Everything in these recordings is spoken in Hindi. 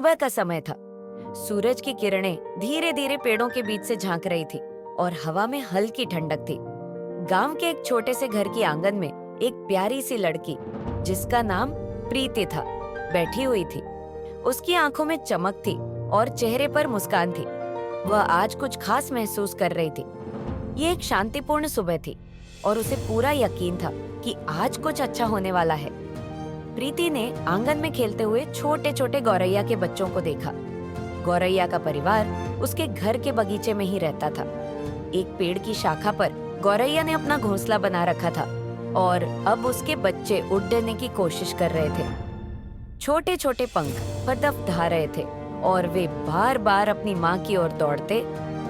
सुबह का समय था। सूरज की किरणें धीरे धीरे पेड़ों के बीच से झांक रही थी और हवा में हल्की ठंडक थी। गांव के एक छोटे से घर की आंगन में एक प्यारी सी लड़की, जिसका नाम प्रीति था, बैठी हुई थी। उसकी आंखों में चमक थी और चेहरे पर मुस्कान थी। वह आज कुछ खास महसूस कर रही थी। ये एक शांतिपूर्ण सुबह थी और उसे पूरा यकीन था कि आज कुछ अच्छा होने वाला है। प्रीति ने आंगन में खेलते हुए छोटे छोटे गौरैया के बच्चों को देखा। गौरैया का परिवार उसके घर के बगीचे में ही रहता था। एक पेड़ की शाखा पर गौरैया ने अपना घोंसला बना रखा था और अब उसके बच्चे उड़ने की कोशिश कर रहे थे। छोटे छोटे पंख फड़फड़ा रहे थे और वे बार बार अपनी माँ की ओर दौड़ते,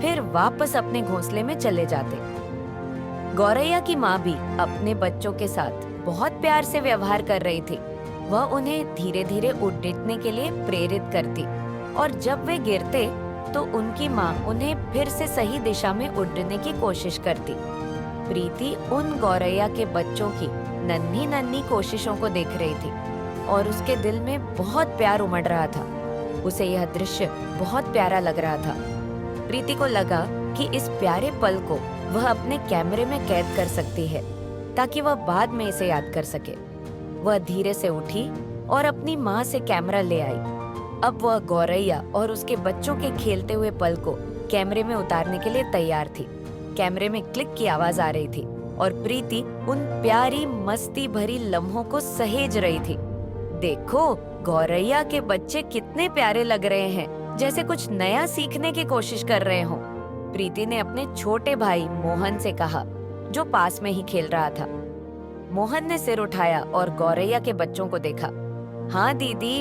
फिर वापस अपने घोंसले में चले जाते। गौरैया की माँ भी अपने बच्चों के साथ बहुत प्यार से व्यवहार कर रही थी। वह उन्हें धीरे धीरे उड़ने के लिए प्रेरित करती और जब वे गिरते तो उनकी माँ उन्हें फिर से सही दिशा में उड़ने की कोशिश करती। प्रीति उन गौरैया के बच्चों की नन्ही नन्ही कोशिशों को देख रही थी और उसके दिल में बहुत प्यार उमड़ रहा था। उसे यह दृश्य बहुत प्यारा लग रहा था। प्रीति को लगा कि इस प्यारे पल को वह अपने कैमरे में कैद कर सकती है ताकि वह बाद में इसे याद कर सके। वह धीरे से उठी और अपनी माँ से कैमरा ले आई। अब वह गौरैया और उसके बच्चों के खेलते हुए पल को कैमरे में उतारने के लिए तैयार थी। कैमरे में क्लिक की आवाज आ रही थी और प्रीति उन प्यारी मस्ती भरी लम्हों को सहेज रही थी। देखो, गौरैया के बच्चे कितने प्यारे लग रहे हैं, जैसे कुछ नया सीखने की कोशिश कर रहे हों। प्रीति ने अपने छोटे भाई मोहन से कहा, जो पास में ही खेल रहा था। मोहन ने सिर उठाया और गौरैया के बच्चों को देखा। हाँ दीदी,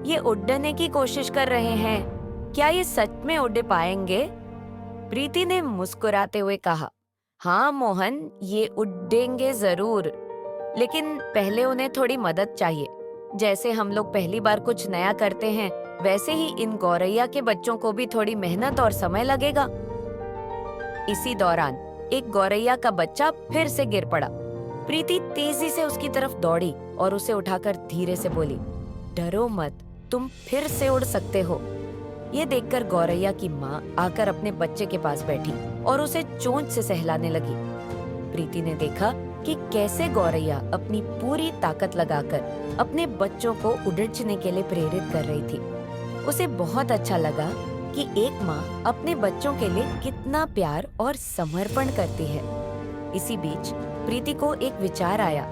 ये उड़ने की कोशिश कर रहे हैं। क्या ये सच में उड़ पाएंगे? प्रीति ने मुस्कुराते हुए कहा, हाँ मोहन, ये उड़ेंगे जरूर, लेकिन पहले उन्हें थोड़ी मदद चाहिए। जैसे हम लोग पहली बार कुछ नया करते हैं, वैसे ही इन गौरैया के बच्चों को भी थोड़ी मेहनत और समय लगेगा। इसी दौरान एक गौरैया का बच्चा फिर से गिर पड़ा। प्रीति तेजी से उसकी तरफ दौड़ी और उसे उठाकर धीरे से बोली, डरो मत, तुम फिर से उड़ सकते हो। ये देखकर गौरैया की माँ आकर अपने बच्चे के पास बैठी और उसे चोंच से सहलाने लगी। प्रीति ने देखा कि कैसे गौरैया अपनी पूरी ताकत लगाकर अपने बच्चों को उड़ने के लिए प्रेरित कर रही थी। उसे बहुत अच्छा लगा कि एक माँ अपने बच्चों के लिए कितना प्यार और समर्पण करती है। इसी बीच प्रीति को एक विचार आया।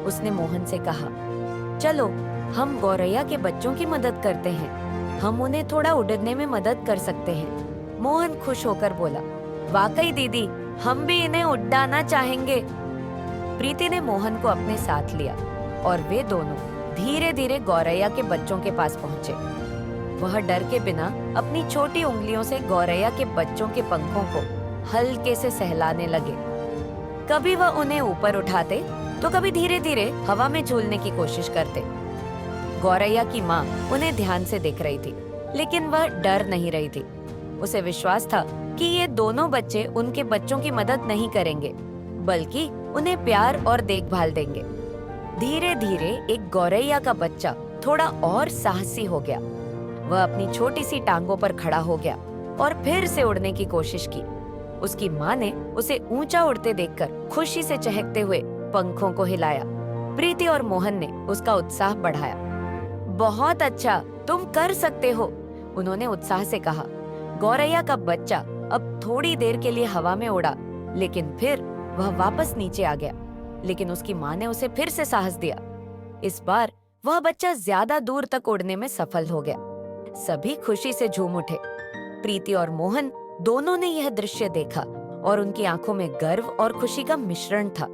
उसने मोहन से कहा, चलो हम गौरैया के बच्चों की मदद करते हैं, हम उन्हें थोड़ा उड़ने में मदद कर सकते हैं। मोहन खुश होकर बोला, वाकई दीदी, हम भी इन्हें उड़ाना चाहेंगे। प्रीति ने मोहन को अपने साथ लिया और वे दोनों धीरे धीरे गौरैया के बच्चों के पास पहुँचे। वह डर के बिना अपनी छोटी उंगलियों से गौरैया के बच्चों के पंखों को हल्के से सहलाने लगे। कभी वह उन्हें ऊपर उठाते तो कभी धीरे धीरे हवा में झूलने की कोशिश करते। गौरैया की माँ उन्हें ध्यान से देख रही थी, लेकिन वह डर नहीं रही थी। उसे विश्वास था कि ये दोनों बच्चे उनके बच्चों की मदद नहीं करेंगे, बल्कि उन्हें प्यार और देखभाल देंगे। धीरे धीरे एक गौरैया का बच्चा थोड़ा और साहसी हो गया। वह अपनी छोटी सी टांगों पर खड़ा हो गया और फिर से उड़ने की कोशिश की। उसकी माँ ने उसे ऊंचा उड़ते देखकर खुशी से चहकते हुए पंखों को हिलाया। प्रीति और मोहन ने उसका उत्साह बढ़ाया। बहुत अच्छा, तुम कर सकते हो, उन्होंने उत्साह से कहा। गौरैया का बच्चा अब थोड़ी देर के लिए हवा में उड़ा, लेकिन फिर वह वापस नीचे आ गया। लेकिन उसकी माँ ने उसे फिर से साहस दिया। इस बार वह बच्चा ज्यादा दूर तक उड़ने में सफल हो गया। सभी खुशी से झूम उठे। प्रीति और मोहन दोनों ने यह दृश्य देखा और उनकी आंखों में गर्व और खुशी का मिश्रण था।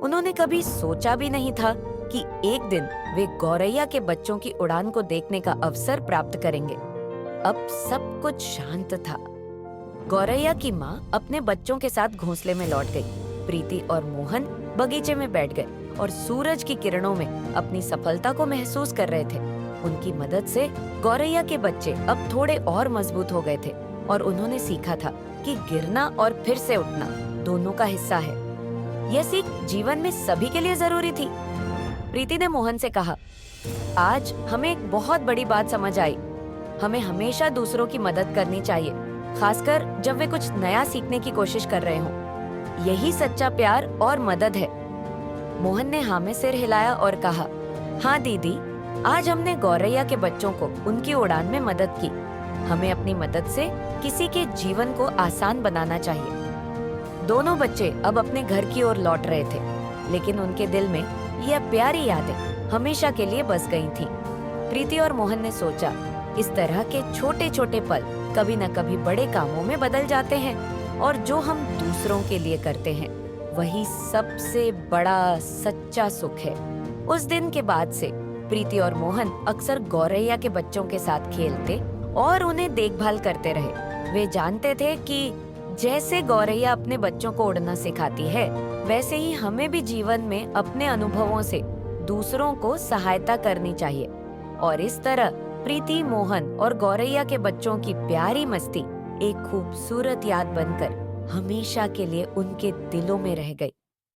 उन्होंने कभी सोचा भी नहीं था कि एक दिन वे गौरैया के बच्चों की उड़ान को देखने का अवसर प्राप्त करेंगे। अब सब कुछ शांत था। गौरैया की माँ अपने बच्चों के साथ घोंसले में लौट गई। प्रीति और मोहन बगीचे में बैठ गए और सूरज की किरणों में अपनी सफलता को महसूस कर रहे थे। उनकी मदद से गौरैया के बच्चे अब थोड़े और मजबूत हो गए थे और उन्होंने सीखा था कि गिरना और फिर से उठना दोनों का हिस्सा है। यह सीख जीवन में सभी के लिए जरूरी थी। प्रीति ने मोहन से कहा, आज हमें एक बहुत बड़ी बात समझ आई। हमें हमेशा दूसरों की मदद करनी चाहिए, खासकर जब वे कुछ नया सीखने की कोशिश कर रहे हों। यही सच्चा प्यार और मदद है। मोहन ने हाँ में सिर हिलाया और कहा, हाँ दीदी, आज हमने गौरैया के बच्चों को उनकी उड़ान में मदद की। हमें अपनी मदद से किसी के जीवन को आसान बनाना चाहिए। दोनों बच्चे अब अपने घर की ओर लौट रहे थे, लेकिन उनके दिल में यह प्यारी यादें हमेशा के लिए बस गई थीं। प्रीति और मोहन ने सोचा, इस तरह के छोटे छोटे पल कभी न कभी बड़े कामों में बदल जाते हैं, और जो हम दूसरों के लिए करते हैं वही सबसे बड़ा सच्चा सुख है। उस दिन के बाद से प्रीति और मोहन अक्सर गौरैया के बच्चों के साथ खेलते और उन्हें देखभाल करते रहे। वे जानते थे कि जैसे गौरैया अपने बच्चों को उड़ना सिखाती है, वैसे ही हमें भी जीवन में अपने अनुभवों से दूसरों को सहायता करनी चाहिए। और इस तरह प्रीति, मोहन और गौरैया के बच्चों की प्यारी मस्ती एक खूबसूरत याद बनकर हमेशा के लिए उनके दिलों में रह गई।